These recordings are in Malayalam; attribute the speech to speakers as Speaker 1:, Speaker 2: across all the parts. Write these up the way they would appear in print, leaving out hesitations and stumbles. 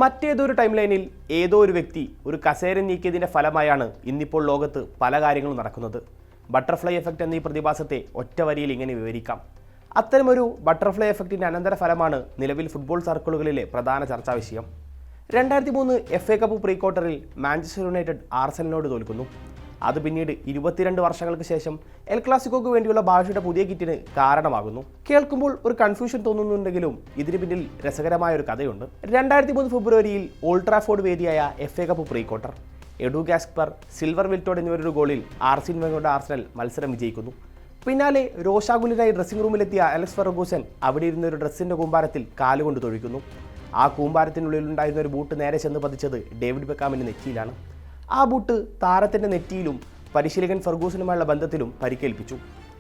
Speaker 1: മറ്റേതൊരു ടൈം ലൈനിൽ ഏതോ ഒരു വ്യക്തി ഒരു കസേര നീക്കിയതിൻ്റെ ഫലമായാണ് ഇന്നിപ്പോൾ ലോകത്ത് പല കാര്യങ്ങളും നടക്കുന്നത്. ബട്ടർഫ്ലൈ എഫക്റ്റ് എന്ന ഈ പ്രതിഭാസത്തെ ഒറ്റ വരിയിൽ ഇങ്ങനെ വിവരിക്കാം. അത്തരമൊരു ബട്ടർഫ്ലൈ എഫക്റ്റിൻ്റെ അനന്തരഫലമാണ് നിലവിൽ ഫുട്ബോൾ സർക്കിളുകളിലെ പ്രധാന ചർച്ചാ വിഷയം. 2003 FA കപ്പ് പ്രീ ക്വാർട്ടറിൽ മാഞ്ചസ്റ്റർ യുണൈറ്റഡ് ആർസനലിനോട് തോൽക്കുന്നു. അത് പിന്നീട് 22 വർഷങ്ങൾക്ക് ശേഷം എൽ ക്ലാസിക്കോക്ക് വേണ്ടിയുള്ള ഭാഷയുടെ പുതിയ കിറ്റിന് കാരണമാകുന്നു. കേൾക്കുമ്പോൾ ഒരു കൺഫ്യൂഷൻ തോന്നുന്നുണ്ടെങ്കിലും ഇതിന് പിന്നിൽ രസകരമായ ഒരു കഥയുണ്ട്. 2003 ഫെബ്രുവരിയിൽ ഓൾഡ് ട്രാഫോർഡ് വേദിയായ FA cup pre quarter Edu Gaspar, Sylvain Wiltord എന്നിവരുടെ ഗോളിൽ ആർസിൻ വെങ്ങറുടെ ആർസനൽ മത്സരം വിജയിക്കുന്നു. പിന്നാലെ രോഷാകുലിനായി ഡ്രസ്സിംഗ് റൂമിലെത്തിയ അലക്സ് ഫെർഗൂസൻ അവിടെ ഇരുന്ന ഒരു ഡ്രസ്സിൻ്റെ കൂമ്പാരത്തിൽ കാലുകൊണ്ട് തൊഴിക്കുന്നു. ആ കൂമ്പാരത്തിനുള്ളിലുണ്ടായിരുന്ന ഒരു ബൂട്ട് നേരെ ചെന്ന് പതിച്ചത് ഡേവിഡ് ബെക്കാമിൻ്റെ നെറ്റിയിലാണ്. ആ ബൂട്ട് താരത്തിൻ്റെ നെറ്റിയിലും പരിശീലകൻ ഫെർഗൂസനുമായുള്ള ബന്ധത്തിലും പരിക്കേൽപ്പിച്ചു.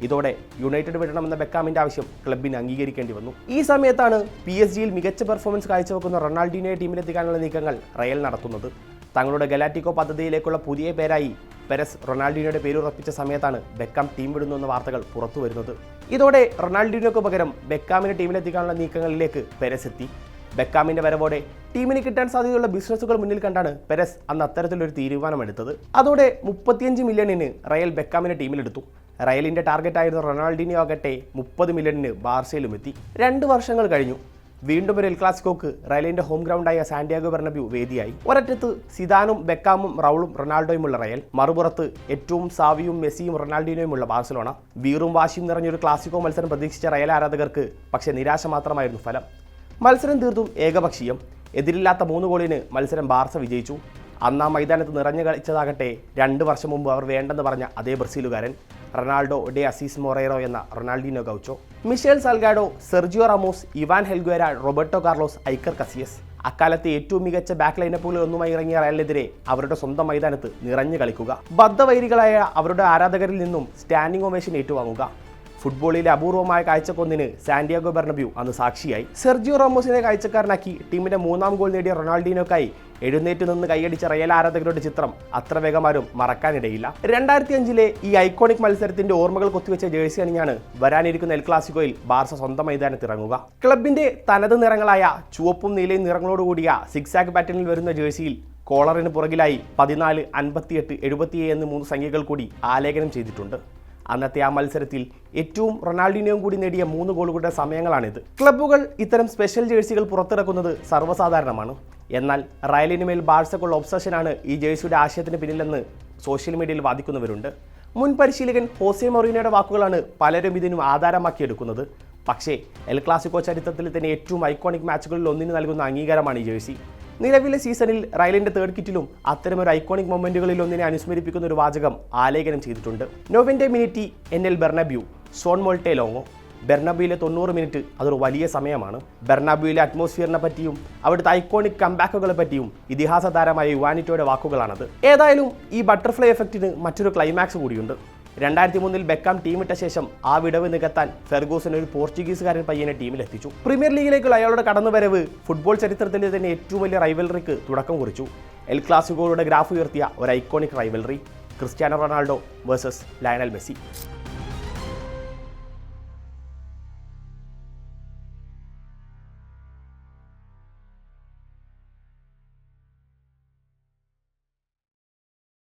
Speaker 1: ഇതോടെ യുണൈറ്റഡ് വിടണമെന്ന ബെക്കാമിൻ്റെ ആവശ്യം ക്ലബിന് അംഗീകരിക്കേണ്ടി വന്നു. ഈ സമയത്താണ് PSG-യിൽ മികച്ച പെർഫോമൻസ് കാഴ്ചവെക്കുന്ന റൊണാൾഡീനോയെ ടീമിലെത്തിക്കാനുള്ള നീക്കങ്ങൾ റയൽ നടത്തുന്നത്. തങ്ങളുടെ ഗലാറ്റിക്കോ പദ്ധതിയിലേക്കുള്ള പുതിയ പേരായി പെരസ് റൊണാൾഡീനോയുടെ പേരുറപ്പിച്ച സമയത്താണ് ബെക്കാം ടീം വിടുന്നു എന്ന വാർത്തകൾ പുറത്തു വരുന്നത്. ഇതോടെ റൊണാൾഡീനോയ്ക്ക് പകരം ബെക്കാമിനെ ടീമിലെത്തിക്കാനുള്ള നീക്കങ്ങളിലേക്ക് പെരസ് എത്തി. ബെക്കാമിൻ്റെ വരവോടെ ടീമിന് കിട്ടാൻ സാധ്യതയുള്ള ബിസിനസ്സുകൾ മുന്നിൽ കണ്ടാണ് പെരസ് അന്ന് അത്തരത്തിലൊരു തീരുമാനമെടുത്തത്. അതോടെ 35 മില്യണിന് റയൽ ബെക്കാമിനെ ടീമിലെടുത്തു. റയലിൻ്റെ ടാർഗറ്റായിരുന്ന റൊണാൾഡീനോ ആകട്ടെ 30 മില്യണിന് ബാർസയിലും എത്തി. 2 വർഷങ്ങൾ കഴിഞ്ഞു. വീണ്ടും ഒരു എൽ ക്ലാസിക്കോക്ക് റയലിൻ്റെ ഹോം ഗ്രൗണ്ടായ സാന്റിയാഗോ ബെർണബ്യൂ വേദിയായി. ഒരറ്റത്ത് സിദാനും ബെക്കാമും റൗളും റൊണാൾഡോയുമുള്ള റയൽ, മറുപുറത്ത് ഏറ്റവും സാവിയും മെസ്സിയും റൊണാൾഡീനോയുമുള്ള ബാർസലോണ. വീറും വാശിയും നിറഞ്ഞൊരു ക്ലാസിക്കോ മത്സരം പ്രതീക്ഷിച്ച റയൽ ആരാധകർക്ക് പക്ഷേ നിരാശ മാത്രമായിരുന്നു ഫലം. മത്സരം തീർത്തും ഏകപക്ഷീയം. എതിരില്ലാത്ത 3 ഗോളിന് മത്സരം ബാർസ വിജയിച്ചു. അന്ന് ആ മൈതാനത്ത് നിറഞ്ഞു കളിച്ചതാകട്ടെ 2 വർഷം മുമ്പ് അവർ വേണ്ടെന്ന് പറഞ്ഞ അതേ ബ്രസീലുകാരൻ റൊണാൾഡോ ഡെ അസീസ് മൊറേറോ എന്ന Ronaldinho Gaucho. Michel Salgado, Sergio Ramos, Ivan Helguera, Roberto Carlos, Iker Casillas. അക്കാലത്തെ ഏറ്റവും മികച്ച ബാക്ക് ലൈനപ്പുകളിലൊന്നുമായി ഇറങ്ങിയ റയലിനെതിരെ അവരുടെ സ്വന്തം മൈതാനത്ത് നിറഞ്ഞു കളിക്കുക, ബദ്ധവൈരികളായ അവരുടെ ആരാധകരിൽ നിന്നും സ്റ്റാൻഡിംഗ് ഒവേഷൻ ഏറ്റുവാങ്ങുക. ഫുട്ബോളിലെ അപൂർവമായ കാഴ്ചക്കൊന്നിന് സാന്റിയാഗോ ബെർണബ്യൂ അന്ന് സാക്ഷിയായി. സെർജിയോ റാമോസിനെ കാഴ്ചക്കാരനാക്കി ടീമിന്റെ 3ാം ഗോൾ നേടിയ റൊണാൾഡീനോക്കായി എഴുന്നേറ്റ് നിന്ന് കൈയടിച്ച റയൽ ആരാധകരുടെ ചിത്രം അത്ര വേഗമാരും മറക്കാനിടയില്ല. 2005-ലെ ഈ ഐക്കോണിക് മത്സരത്തിന്റെ ഓർമ്മകൾ കൊത്തിവെച്ച ജേഴ്സി അണിഞ്ഞാണ് വരാനിരിക്കുന്ന എൽ ക്ലാസിക്കോയിൽ ബാർസ സ്വന്തം മൈതാനത്തിറങ്ങുക. ക്ലബിന്റെ തനത് നിറങ്ങളായ ചുവപ്പും നീലയും നിറങ്ങളോടുകൂടിയ സിക്സാഗ് പാറ്റേണിൽ വരുന്ന ജേഴ്സിയിൽ കോളറിന് പുറകിലായി 14, 58, 77 എന്നീ 3 സംഖ്യകൾ കൂടി ആലേഖനം ചെയ്തിട്ടുണ്ട്. അന്നത്തെ ആ മത്സരത്തിൽ ഏറ്റവും റൊണാൾഡീനോയും കൂടി നേടിയ 3 ഗോളുകളുടെ സമയങ്ങളാണിത്. ക്ലബ്ബുകൾ ഇത്തരം സ്പെഷ്യൽ ജേഴ്സികൾ പുറത്തിറക്കുന്നത് സർവ്വസാധാരണമാണ്. എന്നാൽ റയലിന് മേൽ ബാഴ്സക്കുള്ള ഒബ്സഷനാണ് ഈ ജേഴ്സിയുടെ ആശയത്തിന് പിന്നിലെന്ന് സോഷ്യൽ മീഡിയയിൽ വാദിക്കുന്നവരുണ്ട്. മുൻ പരിശീലകൻ ഹോസെ മൊറീനോയുടെ വാക്കുകളാണ് പലരും ഇതിനും ആധാരമാക്കിയെടുക്കുന്നത്. പക്ഷേ എൽ ക്ലാസിക്കോ ചരിത്രത്തിൽ തന്നെ ഏറ്റവും ഐക്കോണിക് മാച്ചുകളിൽ ഒന്നിന് നൽകുന്ന അംഗീകാരമാണ് ഈ ജേഴ്സി. നിലവിലെ സീസണിൽ റയലിൻ്റെ 3rd കിറ്റിലും അത്തരമൊരു ഐക്കോണിക് മൊമെന്റുകളിൽ ഒന്നിനെ അനുസ്മരിപ്പിക്കുന്ന ഒരു വാചകം ആലേഖനം ചെയ്തിട്ടുണ്ട്. നോവെൻ്റെ മിനിറ്റി എൻ എൽ ബെർണബ്യൂ സോൺ മോൾട്ടെ ലോങ്ങോ. ബെർണബ്യൂയിലെ 90 മിനിറ്റ് അതൊരു വലിയ സമയമാണ്. ബെർണബ്യൂയിലെ അറ്റ്മോസ്ഫിയറിനെ പറ്റിയും അവിടുത്തെ ഐക്കോണിക് കംബാക്കുകളെ പറ്റിയും ഇതിഹാസ താരമായ യുവാനിറ്റോയുടെ വാക്കുകളാണത്. ഏതായാലും ഈ ബട്ടർഫ്ലൈ എഫക്റ്റിന് മറ്റൊരു ക്ലൈമാക്സ് കൂടിയുണ്ട്. 2003-ൽ ബെക്കാം ടീമിട്ട ശേഷം ആ വിടവ് നികത്താൻ ഫെർഗൂസൻ ഒരു പോർച്ചുഗീസുകാരൻ പയ്യനെ ടീമിലെത്തിച്ചു. പ്രീമിയർ ലീഗിലേക്കുള്ള അയാളുടെ കടന്നുവരവ് ഫുട്ബോൾ ചരിത്രത്തിലെ തന്നെ ഏറ്റവും വലിയ റൈവൽറിക്ക് തുടക്കം കുറിച്ചു. എൽ ക്ലാസിക്കോയുടെ ഗ്രാഫ് ഉയർത്തിയ ഒരു iconic rivalry, Cristiano Ronaldo versus Lionel Messi.